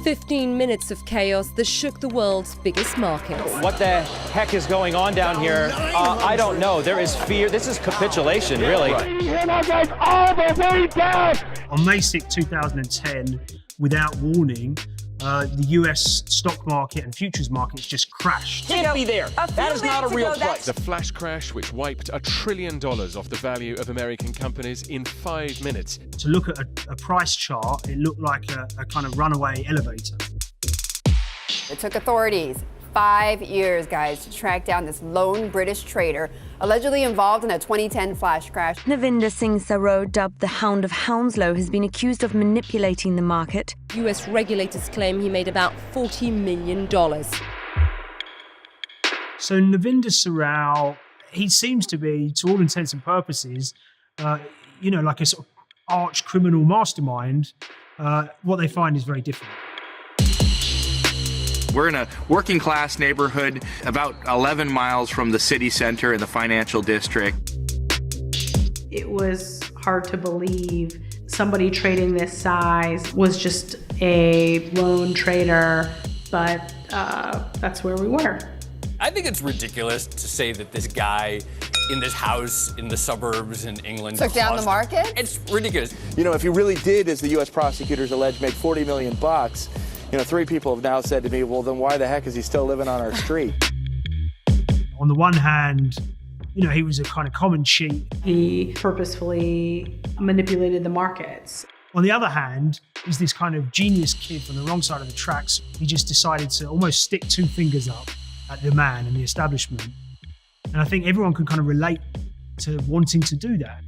15 minutes of chaos that shook the world's biggest market. What the heck is going on down here? I don't know. There is fear. This is capitulation, really. All the way down. On May 6, 2010, without warning, the US stock market and futures markets just crashed. Can't be there. That is not a real place. The flash crash, which wiped $1 trillion off the value of American companies in 5 minutes. To look at a price chart, it looked like a kind of runaway elevator. It took authorities 5 years, guys, to track down this lone British trader allegedly involved in a 2010 flash crash. Navinder Sarao, dubbed the Hound of Hounslow, has been accused of manipulating the market. US regulators claim he made about $40 million. So Navinder Sarao, he seems to be, to all intents and purposes, like a sort of arch criminal mastermind. What they find is very different. We're in a working class neighborhood about 11 miles from the city center in the financial district. It was hard to believe somebody trading this size was just a lone trader, but that's where we were. I think it's ridiculous to say that this guy in this house in the suburbs in England took down the market? It's ridiculous. You know, if you really did, as the U.S. prosecutors allege, make $40 million, 3 people have now said to me, well, then why the heck is he still living on our street? On the one hand, he was a kind of common cheat. He purposefully manipulated the markets. On the other hand, he's this kind of genius kid from the wrong side of the tracks. He just decided to almost stick 2 fingers up at the man and the establishment. And I think everyone can kind of relate to wanting to do that.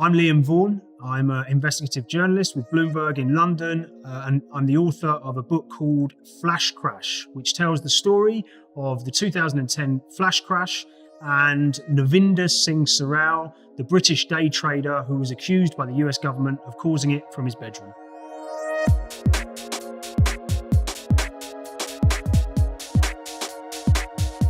I'm Liam Vaughan. I'm an investigative journalist with Bloomberg in London, and I'm the author of a book called Flash Crash, which tells the story of the 2010 flash crash and Navinder Sarao, the British day trader who was accused by the US government of causing it from his bedroom.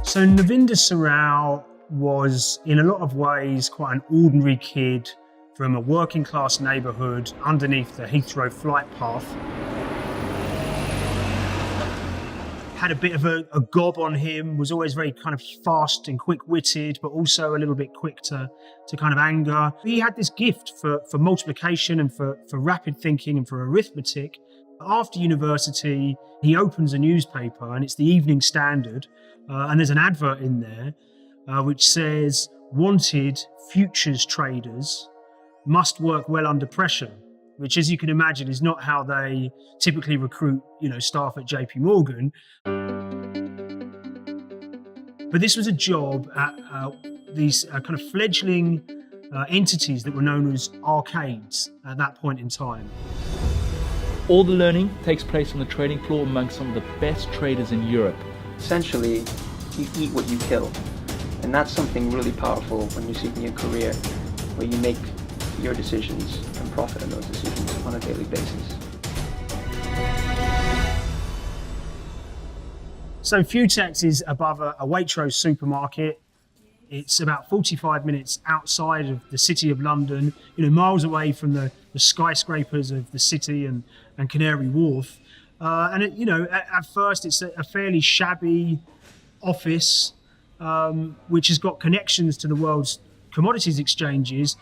So Navinder Sarao was, in a lot of ways, quite an ordinary kid from a working class neighbourhood underneath the Heathrow flight path. Had a bit of a gob on him, was always very kind of fast and quick-witted, but also a little bit quick to kind of anger. He had this gift for multiplication and for rapid thinking and for arithmetic. After university, he opens a newspaper, and it's the Evening Standard, and there's an advert in there which says, "Wanted futures traders must work well under pressure," which, as you can imagine, is not how they typically recruit, staff at JP Morgan. But this was a job at these kind of fledgling entities that were known as arcades at that point in time. All the learning takes place on the trading floor among some of the best traders in Europe. Essentially, you eat what you kill. And that's something really powerful when you're seeking a career where you make your decisions and profit on those decisions on a daily basis. So Futex is above a Waitrose supermarket. It's about 45 minutes outside of the city of London, miles away from the skyscrapers of the city and Canary Wharf. At first it's a fairly shabby office, which has got connections to the world's commodities exchanges.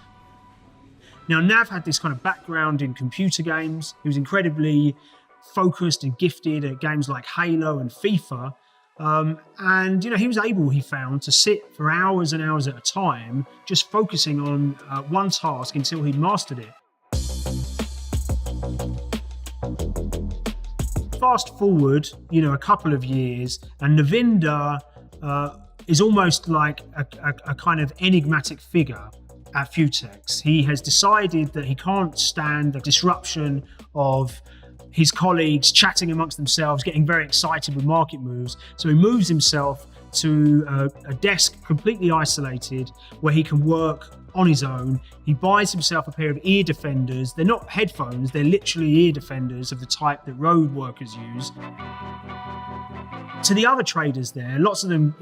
Now, Nav had this kind of background in computer games. He was incredibly focused and gifted at games like Halo and FIFA. He was able, he found, to sit for hours and hours at a time, just focusing on one task until he'd mastered it. Fast forward, a couple of years, and Navinder is almost like a kind of enigmatic figure at Futex. He has decided that he can't stand the disruption of his colleagues chatting amongst themselves, getting very excited with market moves. So he moves himself to a desk completely isolated where he can work on his own. He buys himself a pair of ear defenders. They're not headphones, they're literally ear defenders of the type that road workers use. To the other traders there, lots of them,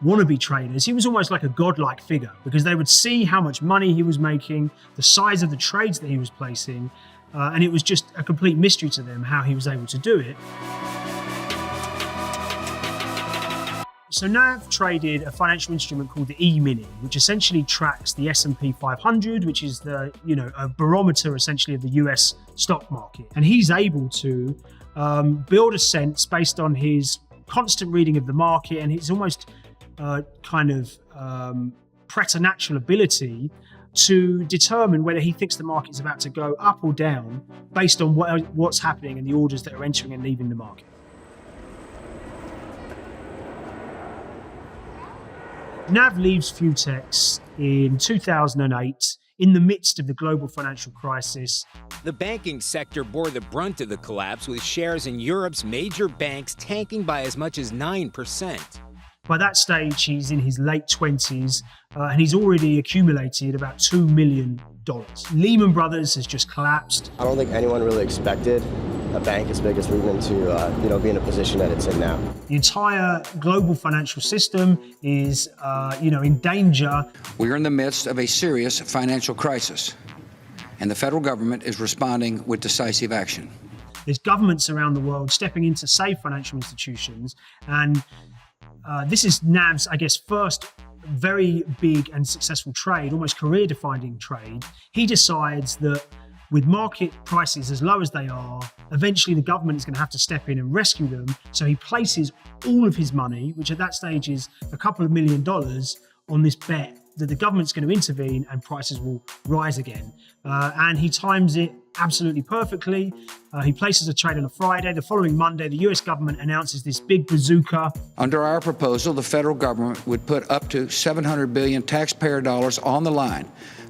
wannabe traders, he was almost like a godlike figure, because they would see how much money he was making, the size of the trades that he was placing, and it was just a complete mystery to them how he was able to do it. So Nav traded a financial instrument called the E-mini, which essentially tracks the S&P 500, which is the, a barometer essentially of the US stock market. And he's able to build a sense based on his constant reading of the market and his almost preternatural ability to determine whether he thinks the market's about to go up or down based on what's happening and the orders that are entering and leaving the market. Nav leaves Futex in 2008 in the midst of the global financial crisis. The banking sector bore the brunt of the collapse, with shares in Europe's major banks tanking by as much as 9%. By that stage, he's in his late 20s, and he's already accumulated about $2 million. Lehman Brothers has just collapsed. I don't think anyone really expected a bank as big as Lehman to be in a position that it's in now. The entire global financial system is in danger. We are in the midst of a serious financial crisis, and the federal government is responding with decisive action. There's governments around the world stepping in to save financial institutions, and this is Nav's, first very big and successful trade, almost career-defining trade. He decides that with market prices as low as they are, eventually the government is going to have to step in and rescue them. So he places all of his money, which at that stage is a couple of $1 million, on this bet that the government's going to intervene and prices will rise again. And he times it absolutely perfectly. He places a trade on a Friday. The following Monday, the US government announces this big bazooka. Under our proposal, the federal government would put up to $700 billion taxpayer dollars on the line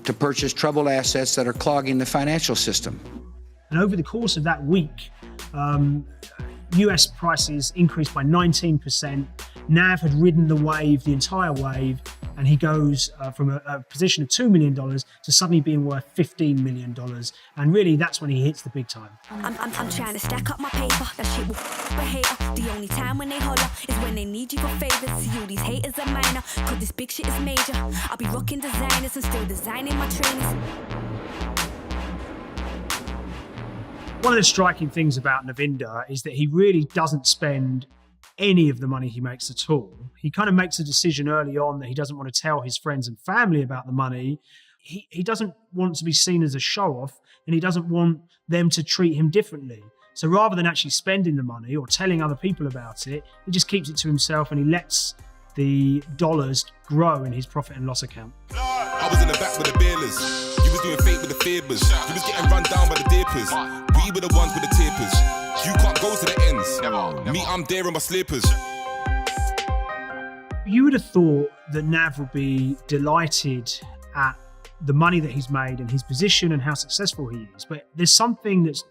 to purchase troubled assets that are clogging the financial system. And over the course of that week, US prices increased by 19%. Nav had ridden the wave, the entire wave, and he goes from a position of $2 million to suddenly being worth $15 million. And really, that's when he hits the big time. I'm trying to stack up my paper. That shit will a hater. The only time when they holler is when they need you for favors. See, you these haters are minor, cause this big shit is major. I'll be rocking designers and still designing my trainers. One of the striking things about Navinder is that he really doesn't spend any of the money he makes at all. He kind of makes a decision early on that he doesn't want to tell his friends and family about the money. He doesn't want to be seen as a show-off, and he doesn't want them to treat him differently. So rather than actually spending the money or telling other people about it, he just keeps it to himself and he lets the dollars grow in his profit and loss account. I was in the back with the bailers. You was doing fake with the favours. You was getting run down by the dippers. We were the ones with the tapers. You can't go to the ends. Never. Me, I'm there in my slippers. You would have thought that Nav would be delighted at the money that he's made and his position and how successful he is. But there's something that's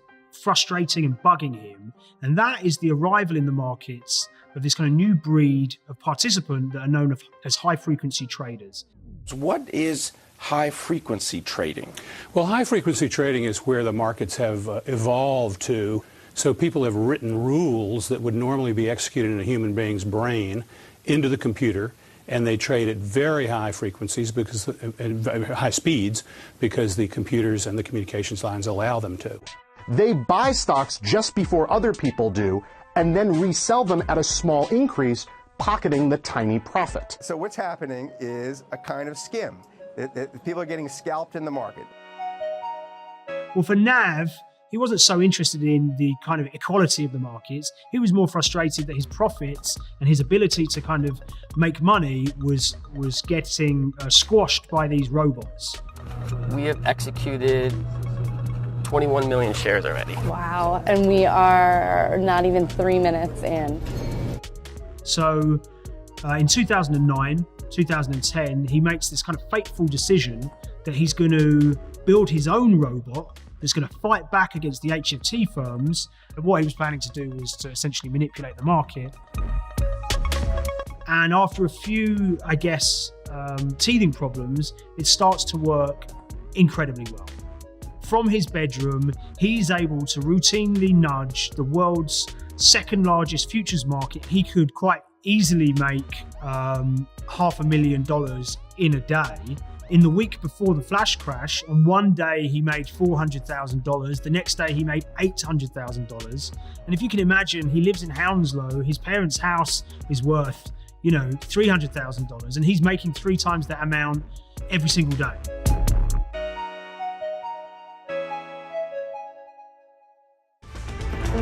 frustrating and bugging him, and that is the arrival in the markets of this kind of new breed of participant that are known as high-frequency traders. So what is high-frequency trading? Well, high-frequency trading is where the markets have evolved to. So people have written rules that would normally be executed in a human being's brain into the computer, and they trade at very high frequencies, because at high speeds, because the computers and the communications lines allow them to. They buy stocks just before other people do, and then resell them at a small increase, pocketing the tiny profit. So what's happening is a kind of skim. People are getting scalped in the market. Well, for Nav, he wasn't so interested in the kind of equality of the markets. He was more frustrated that his profits and his ability to kind of make money was getting squashed by these robots. We have executed 21 million shares already. Wow, and we are not even 3 minutes in. So in 2009, 2010, he makes this kind of fateful decision that he's going to build his own robot that's going to fight back against the HFT firms. And what he was planning to do was to essentially manipulate the market. And after a few, teething problems, it starts to work incredibly well. From his bedroom, he's able to routinely nudge the world's second largest futures market. He could quite easily make $500,000 in a day. In the week before the flash crash, on one day he made $400,000. The next day he made $800,000. And if you can imagine, he lives in Hounslow. His parents' house is worth, $300,000, and he's making 3 times that amount every single day.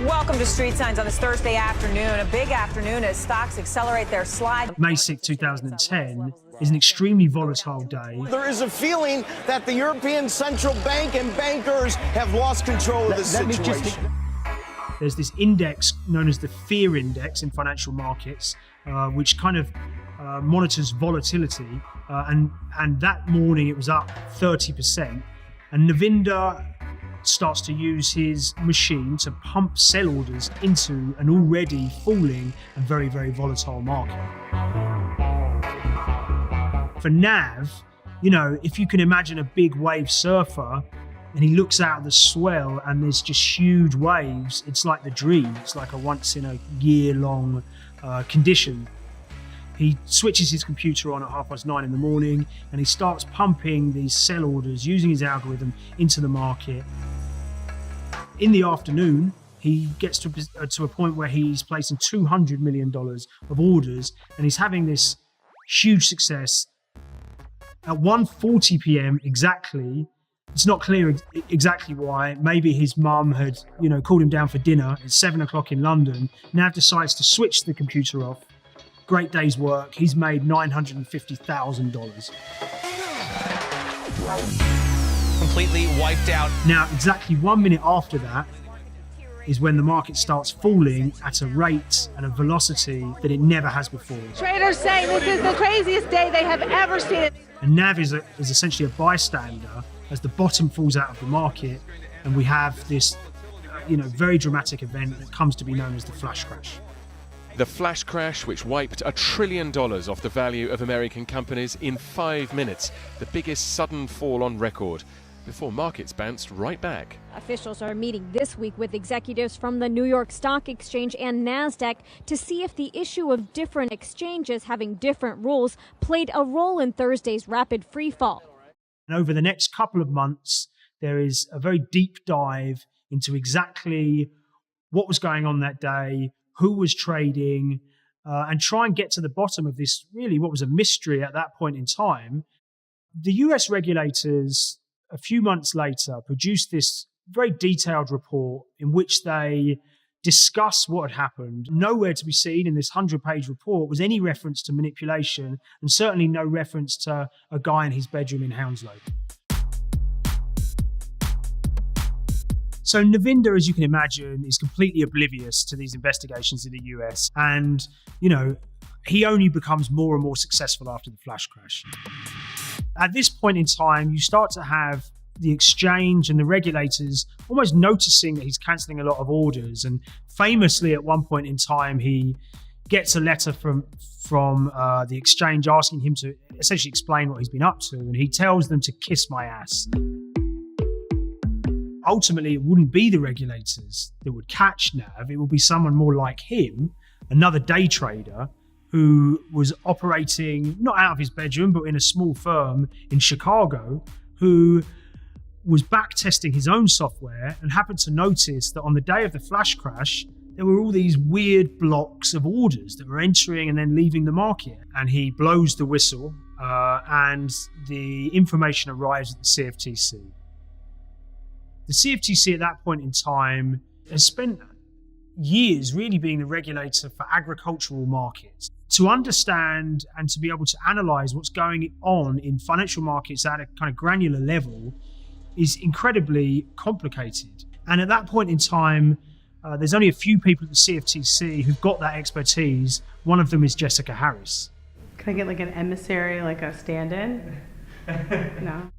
Welcome to Street Signs on this Thursday afternoon. A big afternoon as stocks accelerate their slide. May 6, 2010 is an extremely volatile day. There is a feeling that the European Central Bank and bankers have lost control of the situation. There's this index known as the fear index in financial markets, which kind of monitors volatility. And that morning it was up 30%. And Navinder starts to use his machine to pump sell orders into an already falling and very, very volatile market. For Nav, if you can imagine a big wave surfer and he looks out at the swell and there's just huge waves, it's like the dream. It's like a once in a year long condition. He switches his computer on at 9:30 in the morning and he starts pumping these sell orders using his algorithm into the market. In the afternoon, he gets to a point where he's placing $200 million of orders and he's having this huge success. At 1:40 p.m. exactly, it's not clear exactly why. Maybe his mum had, called him down for dinner at 7 o'clock in London. Nav decides to switch the computer off. Great day's work. He's made $950,000. Completely wiped out. Now, exactly 1 minute after that is when the market starts falling at a rate and a velocity that it never has before. Traders say this is the craziest day they have ever seen. And Nav is essentially a bystander as the bottom falls out of the market, and we have this, very dramatic event that comes to be known as the flash crash. The flash crash, which wiped $1 trillion off the value of American companies in 5 minutes, the biggest sudden fall on record, before markets bounced right back. Officials are meeting this week with executives from the New York Stock Exchange and NASDAQ to see if the issue of different exchanges having different rules played a role in Thursday's rapid freefall. And over the next couple of months, there is a very deep dive into exactly what was going on that day, who was trading, and try and get to the bottom of this, really what was a mystery at that point in time. The US regulators, a few months later, produced this very detailed report in which they discuss what had happened. Nowhere to be seen in this 100-page report was any reference to manipulation, and certainly no reference to a guy in his bedroom in Hounslow. So Navinder, as you can imagine, is completely oblivious to these investigations in the US. And, he only becomes more and more successful after the flash crash. At this point in time, you start to have the exchange and the regulators almost noticing that he's cancelling a lot of orders. And famously, at one point in time, he gets a letter from the exchange asking him to essentially explain what he's been up to. And he tells them to kiss my ass. Ultimately, it wouldn't be the regulators that would catch Nav. It would be someone more like him, another day trader, who was operating not out of his bedroom, but in a small firm in Chicago, who was back testing his own software and happened to notice that on the day of the flash crash, there were all these weird blocks of orders that were entering and then leaving the market. And he blows the whistle and the information arrives at the CFTC. The CFTC at that point in time has spent years really being the regulator for agricultural markets. To understand and to be able to analyze what's going on in financial markets at a kind of granular level is incredibly complicated. And at that point in time, there's only a few people at the CFTC who've got that expertise. One of them is Jessica Harris. Can I get like an emissary, like a stand-in? No.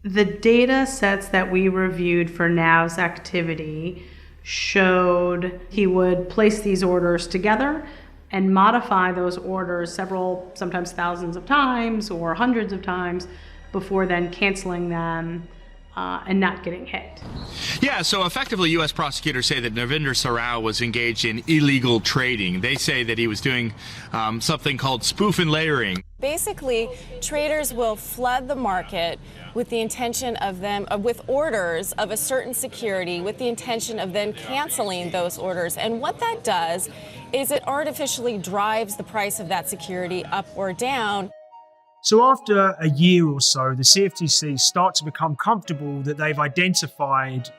The data sets that we reviewed for Nav's activity showed he would place these orders together and modify those orders several, sometimes thousands of times or hundreds of times before then canceling them and not getting hit. Yeah, so effectively U.S. prosecutors say that Navinder Sarao was engaged in illegal trading. They say that he was doing something called spoof and layering. Basically, traders will flood the market with the intention of with orders of a certain security, with the intention of then canceling those orders. And what that does is it artificially drives the price of that security up or down. So after a year or so, the CFTC start to become comfortable that they've identified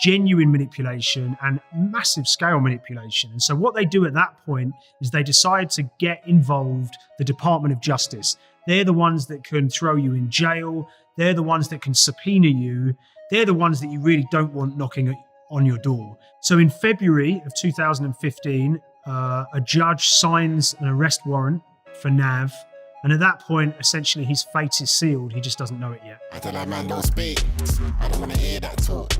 genuine manipulation and massive scale manipulation. And so what they do at that point is they decide to get involved the Department of Justice. They're the ones that can throw you in jail. They're the ones that can subpoena you. They're the ones that you really don't want knocking on your door. So in February of 2015, a judge signs an arrest warrant for Nav. And at that point, essentially, his fate is sealed. He just doesn't know it yet. I tell that man don't speak. I don't want to hear that talk.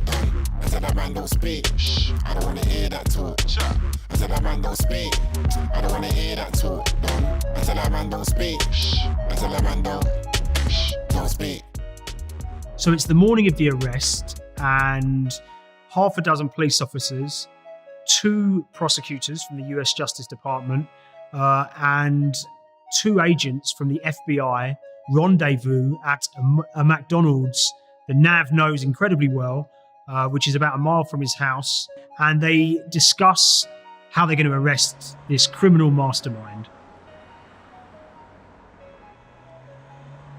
I tell that man don't speak. I don't want to hear that talk. I tell that man don't speak. I don't want to hear that talk. I tell that man don't speak. I tell that man don't speak. So it's the morning of the arrest, and half a dozen police officers, 2 prosecutors from the US Justice Department, and 2 agents from the FBI rendezvous at a McDonald's that Nav knows incredibly well, which is about a mile from his house, and they discuss how they're going to arrest this criminal mastermind.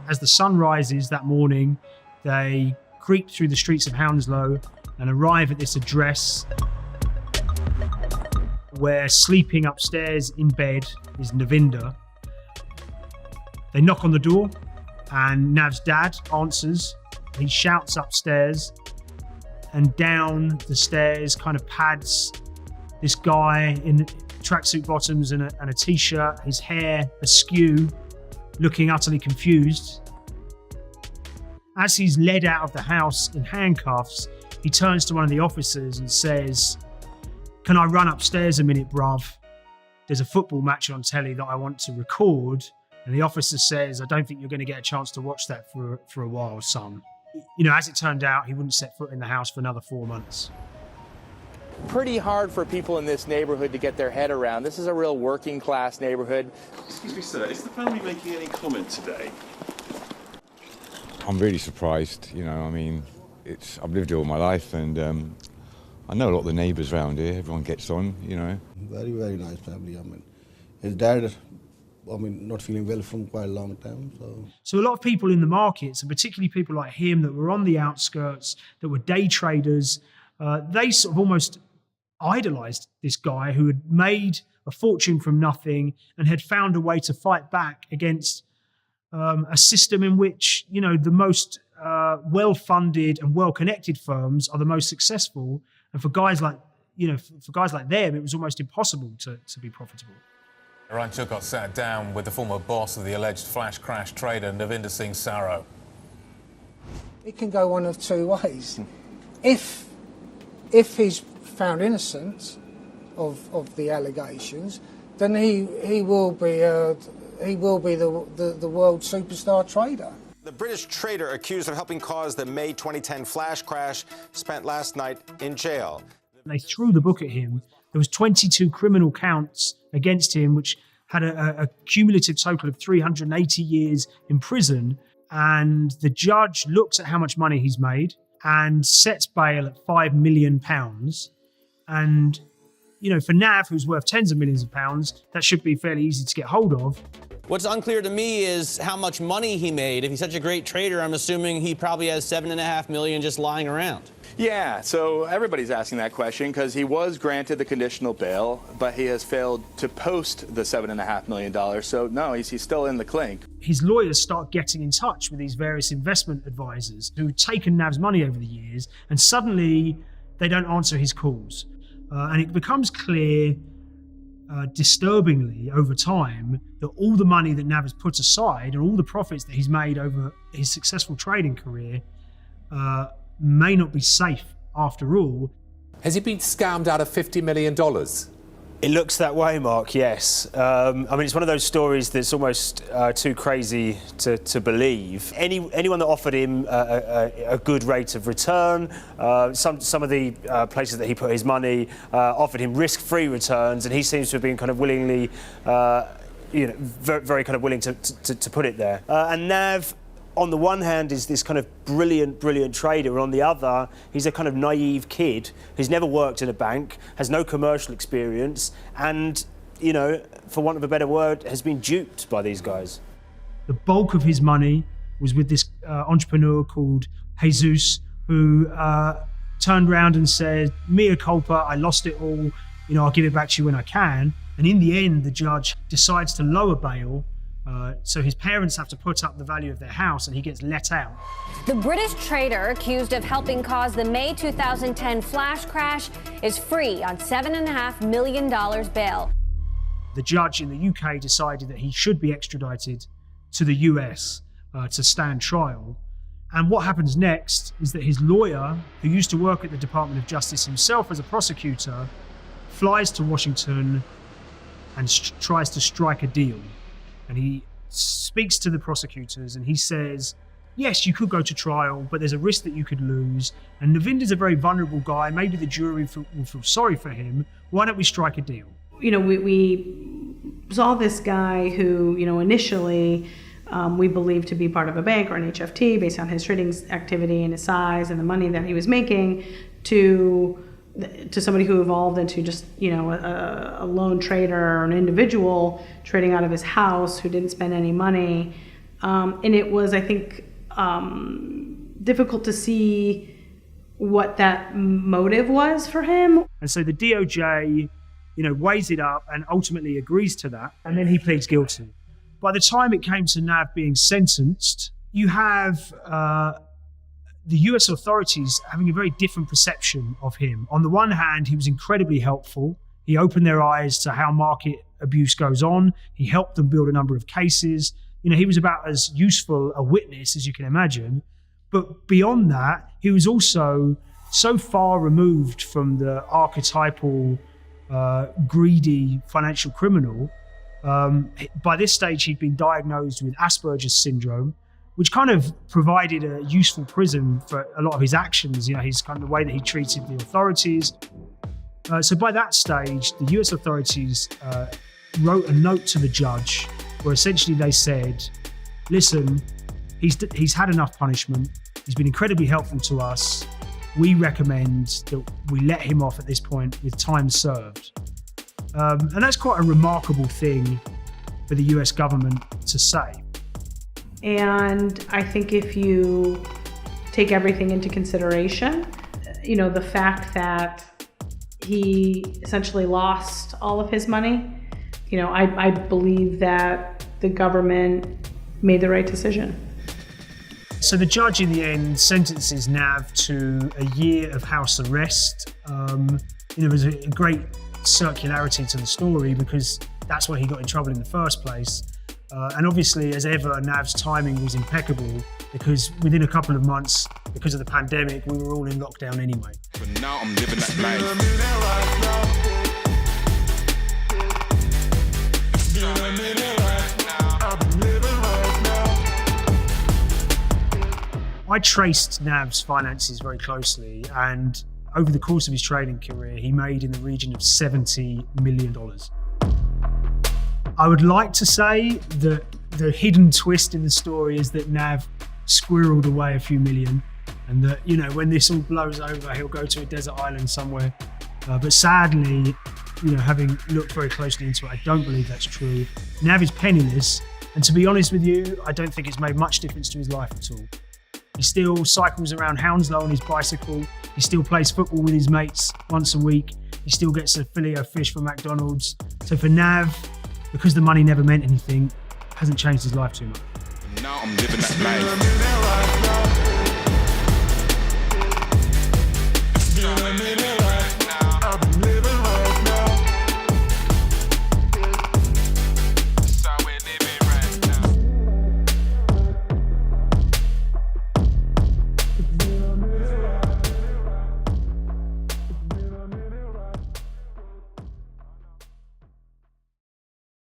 As the sun rises that morning, they creep through the streets of Hounslow and arrive at this address where sleeping upstairs in bed is Navinder. They knock on the door and Nav's dad answers. He shouts upstairs, and down the stairs kind of pads this guy in tracksuit bottoms and a t-shirt, his hair askew, looking utterly confused. As he's led out of the house in handcuffs, he turns to one of the officers and says, "Can I run upstairs a minute, bruv? There's a football match on telly that I want to record." And the officer says, "I don't think you're going to get a chance to watch that for a while, son." You know, as it turned out, he wouldn't set foot in the house for another 4 months. Pretty hard for people in this neighborhood to get their head around. This is a real working class neighborhood. Excuse me, sir, is the family making any comment today? I'm really surprised, you know, I mean, I've lived here all my life, and I know a lot of the neighbours around here, everyone gets on, you know. Very, very nice family. I mean, his dad, not feeling well from quite a long time. So a lot of people in the markets, and particularly people like him that were on the outskirts, that were day traders, they sort of almost idolized this guy who had made a fortune from nothing and had found a way to fight back against a system in which, you know, the most well-funded and well-connected firms are the most successful. And for guys like, you know, for guys like them, it was almost impossible to be profitable. Ryan Chukot sat down with the former boss of the alleged flash crash trader, Navinder Sarao. It can go one of 2 ways. If he's found innocent of the allegations, then he will be the world superstar trader. The British trader accused of helping cause the May 2010 flash crash spent last night in jail. They threw the book at him. There was 22 criminal counts against him, which had a cumulative total of 380 years in prison. And the judge looks at how much money he's made and sets bail at £5 million. And, you know, for Nav, who's worth tens of millions of pounds, that should be fairly easy to get hold of. What's unclear to me is how much money he made. If he's such a great trader, I'm assuming he probably has $7.5 million just lying around. Yeah, so everybody's asking that question because he was granted the conditional bail, but he has failed to post the $7.5 million. So no, he's still in the clink. His lawyers start getting in touch with these various investment advisors who've taken Nav's money over the years, and suddenly they don't answer his calls. And it becomes clear, disturbingly over time, that all the money that Nav has put aside and all the profits that he's made over his successful trading career may not be safe after all. Has he been scammed out of $50 million? It looks that way, Mark, yes. I mean, it's one of those stories that's almost too crazy to believe. Anyone that offered him a good rate of return, some of the places that he put his money offered him risk-free returns, and he seems to have been kind of willingly, very kind of willing to put it there. And Nav, on the one hand, is this kind of brilliant trader, and on the other, he's a kind of naive kid who's never worked in a bank, has no commercial experience, and, for want of a better word, has been duped by these guys. The bulk of his money was with this entrepreneur called Jesus, who turned around and said, mea culpa, I lost it all, I'll give it back to you when I can. And in the end, the judge decides to lower bail. So his parents have to put up the value of their house, and he gets let out. The British trader accused of helping cause the May 2010 flash crash is free on $7.5 million bail. The judge in the UK decided that he should be extradited to the US to stand trial. And what happens next is that his lawyer, who used to work at the Department of Justice himself as a prosecutor, flies to Washington and tries to strike a deal. And he speaks to the prosecutors and he says, yes, you could go to trial, but there's a risk that you could lose. And Navinder's a very vulnerable guy. Maybe the jury will feel sorry for him. Why don't we strike a deal? We saw this guy who, initially we believed to be part of a bank or an HFT based on his trading activity and his size and the money that he was making, to somebody who evolved into just, a lone trader or an individual trading out of his house who didn't spend any money. And it was, I think, difficult to see what that motive was for him. And so the DOJ, weighs it up and ultimately agrees to that. And then he pleads guilty. By the time it came to Nav being sentenced, you have the US authorities having a very different perception of him. On the one hand, he was incredibly helpful. He opened their eyes to how market abuse goes on. He helped them build a number of cases. He was about as useful a witness as you can imagine. But beyond that, he was also so far removed from the archetypal, greedy financial criminal. By this stage, he'd been diagnosed with Asperger's syndrome, which kind of provided a useful prism for a lot of his actions, his kind of the way that he treated the authorities. So by that stage, the US authorities wrote a note to the judge where essentially they said, listen, he's had enough punishment. He's been incredibly helpful to us. We recommend that we let him off at this point with time served. And that's quite a remarkable thing for the US government to say. And I think if you take everything into consideration, the fact that he essentially lost all of his money, I believe that the government made the right decision. So the judge in the end sentences Nav to a year of house arrest. There's a great circularity to the story because that's why he got in trouble in the first place. And obviously, as ever, Nav's timing was impeccable because within a couple of months, because of the pandemic, we were all in lockdown anyway. But now I'm living that life. I traced Nav's finances very closely, and over the course of his trading career, he made in the region of $70 million. I would like to say that the hidden twist in the story is that Nav squirreled away a few million, and that, when this all blows over, he'll go to a desert island somewhere. But sadly, having looked very closely into it, I don't believe that's true. Nav is penniless, and to be honest with you, I don't think it's made much difference to his life at all. He still cycles around Hounslow on his bicycle. He still plays football with his mates once a week. He still gets a filet of fish from McDonald's. So for Nav, because the money never meant anything, hasn't changed his life too much. Now I'm living that life.